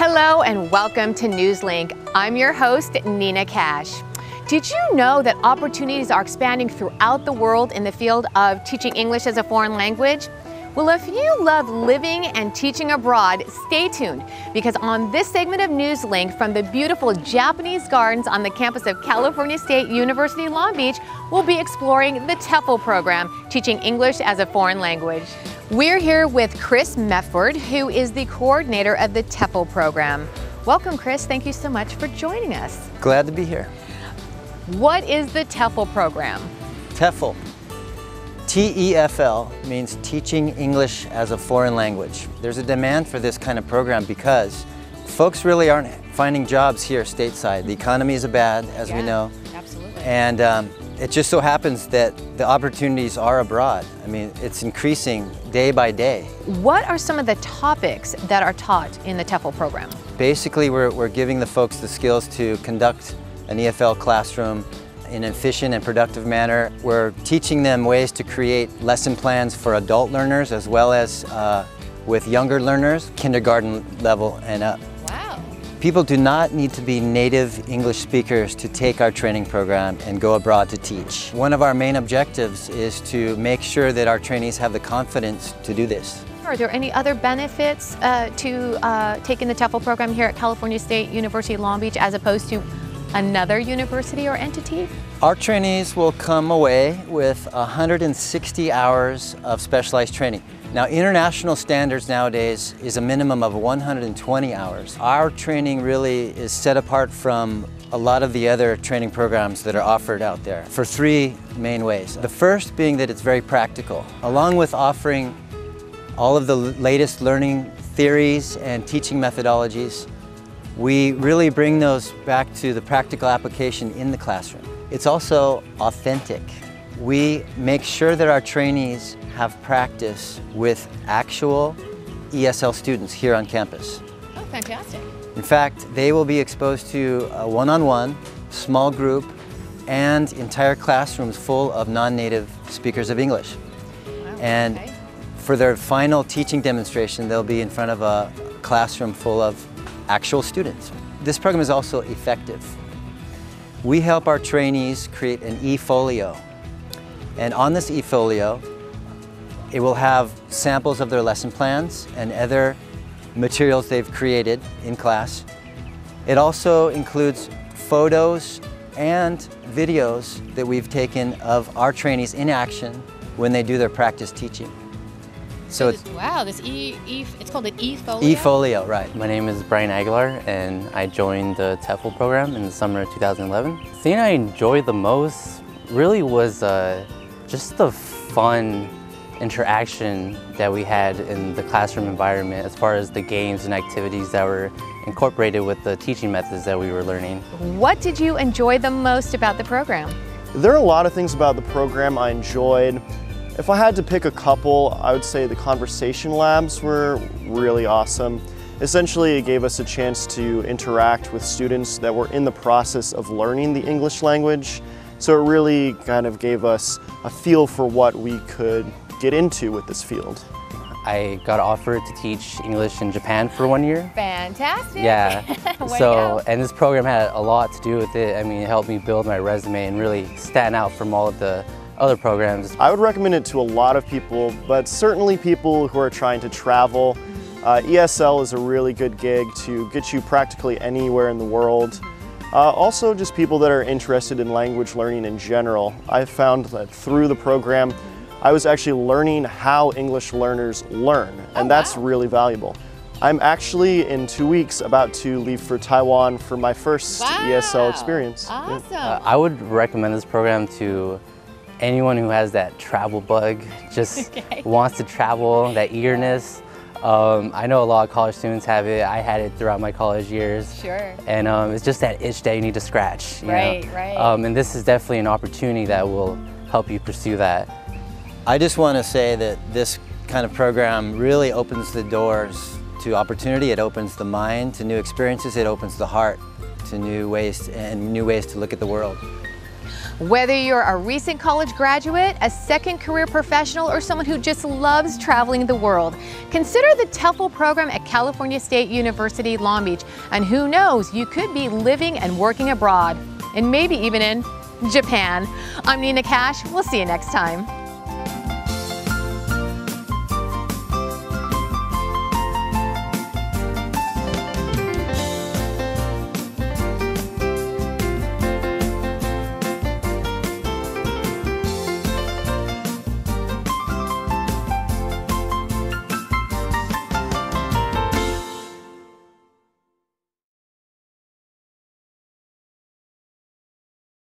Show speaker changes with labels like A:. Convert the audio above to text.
A: Hello and welcome to NewsLink. I'm your host, Nina Cash. Did you know that opportunities are expanding throughout the world in the field of teaching English as a foreign language? Well, if you love living and teaching abroad, stay tuned, because on this segment of NewsLink from the beautiful Japanese gardens on the campus of California State University, Long Beach, we'll be exploring the TEFL program, teaching English as a foreign language. We're here with Chris Mefford, who is the coordinator of the TEFL program. Welcome, Chris. Thank you so much for joining us.
B: Glad to be here.
A: What is the TEFL program?
B: TEFL. TEFL means Teaching English as a Foreign Language. There's a demand for this kind of program because folks really aren't finding jobs here stateside. The economy is bad, as we know.
A: Absolutely.
B: And it just so happens that the opportunities are abroad. I mean, it's increasing day by day.
A: What are some of the topics that are taught in the TEFL program?
B: Basically, we're giving the folks the skills to conduct an EFL classroom in an efficient and productive manner. We're teaching them ways to create lesson plans for adult learners as well as with younger learners, kindergarten level and up.
A: Wow.
B: People do not need to be native English speakers to take our training program and go abroad to teach. One of our main objectives is to make sure that our trainees have the confidence to do this.
A: Are there any other benefits to taking the TEFL program here at California State University, Long Beach, as opposed to another university or entity?
B: Our trainees will come away with 160 hours of specialized training. Now, international standards nowadays is a minimum of 120 hours. Our training really is set apart from a lot of the other training programs that are offered out there for three main ways. The first being that it's very practical. Along with offering all of the latest learning theories and teaching methodologies, we really bring those back to the practical application in the classroom. It's also authentic. We make sure that our trainees have practice with actual ESL students here on campus.
A: Oh, fantastic.
B: In fact, they will be exposed to a one-on-one, small group, and entire classrooms full of non-native speakers of English.
A: Wow.
B: And
A: okay.
B: For their final teaching demonstration, they'll be in front of a classroom full of actual students. This program is also effective. We help our trainees create an e-folio. And on this e-folio, it will have samples of their lesson plans and other materials they've created in class. It also includes photos and videos that we've taken of our trainees in action when they do their practice teaching. So
A: it's called an e-folio?
B: E-folio, right.
C: My name is Brian Aguilar and I joined the TEFL program in the summer of 2011. The thing I enjoyed the most really was just the fun interaction that we had in the classroom environment as far as the games and activities that were incorporated with the teaching methods that we were learning.
A: What did you enjoy the most about the program?
D: There are a lot of things about the program I enjoyed. If I had to pick a couple, I would say the conversation labs were really awesome. Essentially, it gave us a chance to interact with students that were in the process of learning the English language. So it really kind of gave us a feel for what we could get into with this field.
C: I got offered to teach English in Japan for 1 year.
A: Fantastic.
C: Yeah. And this program had a lot to do with it. I mean, it helped me build my resume and really stand out from all of the other programs.
D: I would recommend it to a lot of people, but certainly people who are trying to travel. ESL is a really good gig to get you practically anywhere in the world. Also just people that are interested in language learning in general. I found that through the program, I was actually learning how English learners learn, and that's really valuable. I'm actually in 2 weeks about to leave for Taiwan for my first ESL experience.
A: Awesome.
D: Yeah.
C: I would recommend this program to anyone who has that travel bug, just wants to travel, that eagerness. I know a lot of college students have it. I had it throughout my college years.
A: Sure.
C: And it's just that itch that you need to scratch. You know?
A: Right.
C: And this is definitely an opportunity that will help you pursue that.
B: I just want to say that this kind of program really opens the doors to opportunity. It opens the mind to new experiences. It opens the heart to new ways to look at the world.
A: Whether you're a recent college graduate, a second career professional, or someone who just loves traveling the world, consider the TEFL program at California State University, Long Beach. And who knows, you could be living and working abroad, and maybe even in Japan. I'm Nina Cash. We'll see you next time.